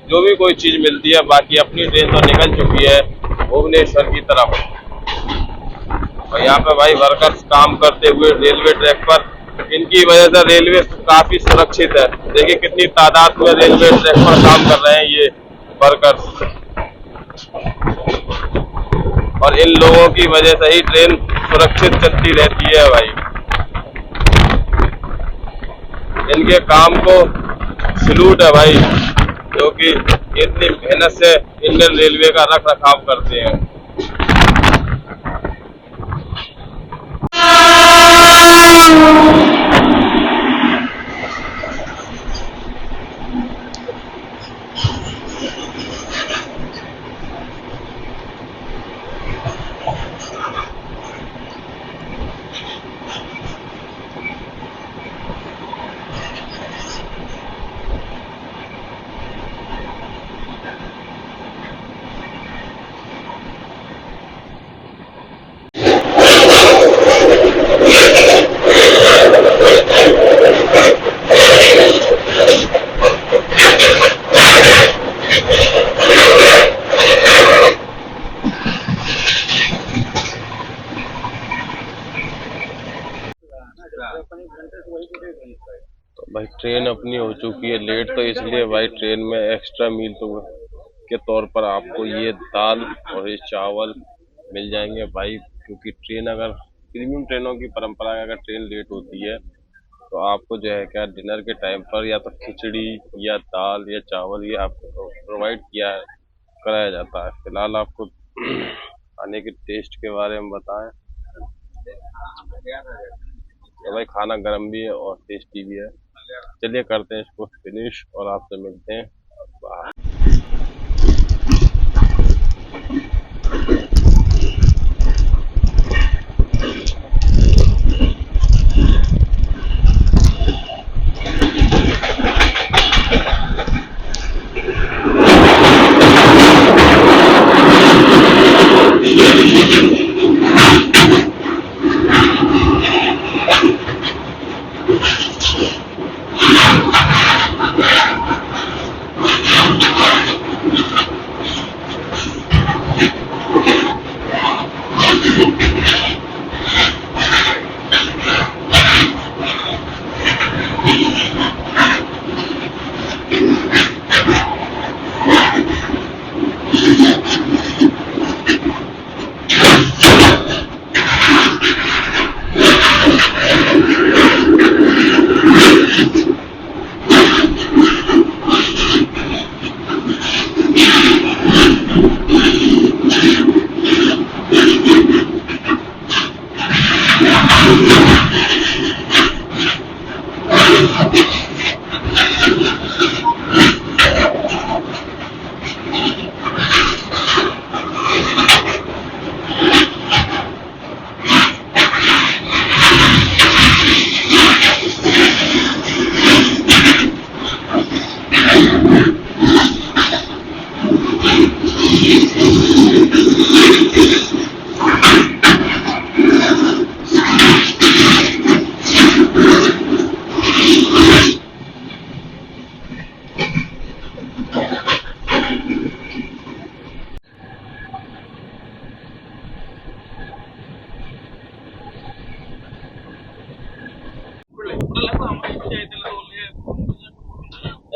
जो भी कोई चीज मिलती है। बाकी अपनी ट्रेन तो निकल चुकी है भुवनेश्वर की तरफ, और यहाँ पे भाई वर्कर्स काम करते हुए रेलवे ट्रैक पर, इनकी वजह से रेलवे काफी सुरक्षित है। देखिए कितनी तादाद में रेलवे ट्रैक पर काम कर रहे हैं ये वर्कर्स, और इन लोगों की वजह से ही ट्रेन सुरक्षित चलती रहती है भाई। इनके काम को सैल्यूट है भाई, जो कि इतनी मेहनत से इंडियन रेलवे का रख रखाव करते हैं। तो भाई ट्रेन अपनी हो चुकी है लेट, तो इसलिए भाई ट्रेन में एक्स्ट्रा मील तो के तौर पर आपको ये दाल और ये चावल मिल जाएंगे भाई। क्योंकि ट्रेन अगर प्रीमियम ट्रेनों की परंपरा है, अगर ट्रेन लेट होती है तो आपको जो है क्या डिनर के टाइम पर या तो खिचड़ी या दाल या चावल ये आपको प्रोवाइड कराया जाता है। फिलहाल आपको खाने के टेस्ट के बारे में बताएं तो भाई खाना गर्म भी है और टेस्टी भी है। चलिए करते हैं इसको फिनिश और आपसे मिलते हैं बाहर।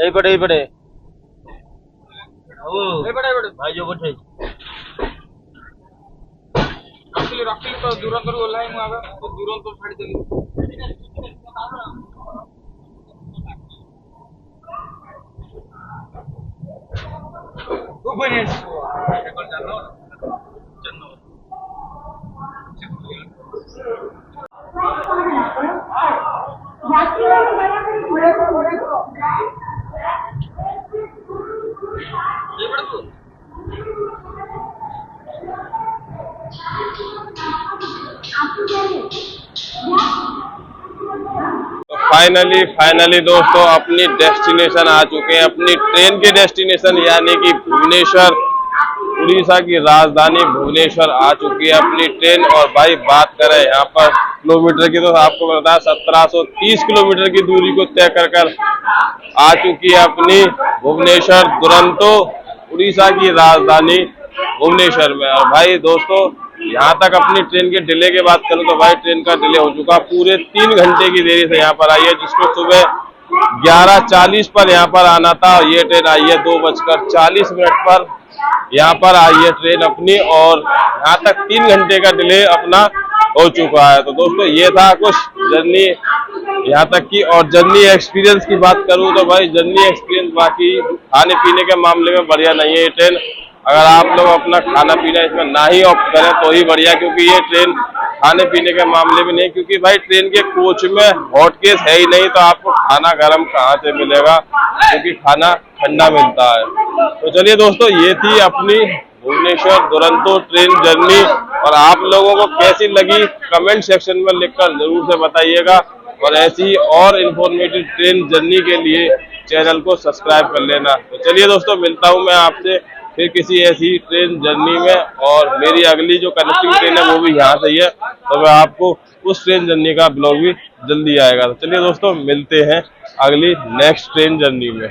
यही पड़े भाई जो बैठे रखली तो दूर कर ओल्हाई मु आगा तो दूर तो छाड़ी देली तो फाइनली दोस्तों अपनी डेस्टिनेशन आ चुके हैं, अपनी ट्रेन के डेस्टिनेशन यानी कि भुवनेश्वर, उड़ीसा की राजधानी भुवनेश्वर आ चुकी है अपनी ट्रेन। और भाई बात करें यहाँ पर किलोमीटर की, तो आपको बताया 1730 किलोमीटर की दूरी को तय कर आ चुकी है अपनी भुवनेश्वर दुरंतो, उड़ीसा की राजधानी भुवनेश्वर में। और भाई दोस्तों यहाँ तक अपनी ट्रेन के डिले की बात करूं तो भाई ट्रेन का डिले हो चुका पूरे 3 घंटे की देरी से यहाँ पर आई है, जिसको सुबह 11:40 पर यहाँ पर आना था और ये ट्रेन आई है 2:40 पर यहाँ पर आई है ट्रेन अपनी। और यहाँ तक 3 घंटे का डिले अपना हो चुका है। तो दोस्तों ये था कुछ जर्नी यहाँ तक की। और जर्नी एक्सपीरियंस की बात करूं तो भाई जर्नी एक्सपीरियंस बाकी खाने पीने के मामले में बढ़िया नहीं है ये ट्रेन। अगर आप लोग अपना खाना पीना इसमें ना ही ऑप्ट करें तो ही बढ़िया, क्योंकि ये ट्रेन खाने पीने के मामले में नहीं, क्योंकि भाई ट्रेन के कोच में हॉट केस है ही नहीं, तो आपको खाना गर्म कहाँ से मिलेगा, क्योंकि खाना ठंडा मिलता है। तो चलिए दोस्तों ये थी अपनी भुवनेश्वर दुरंतो ट्रेन जर्नी, और आप लोगों को कैसी लगी कमेंट सेक्शन में लिखकर जरूर से बताइएगा। और ऐसी और इन्फॉर्मेटिव ट्रेन जर्नी के लिए चैनल को सब्सक्राइब कर लेना। तो चलिए दोस्तों मिलता हूँ मैं आपसे फिर किसी ऐसी ट्रेन जर्नी में, और मेरी अगली जो कनेक्टिंग ट्रेन है वो भी यहाँ से ही है, तो मैं आपको उस ट्रेन जर्नी का ब्लॉग भी जल्दी आएगा। तो चलिए दोस्तों मिलते हैं अगली नेक्स्ट ट्रेन जर्नी में।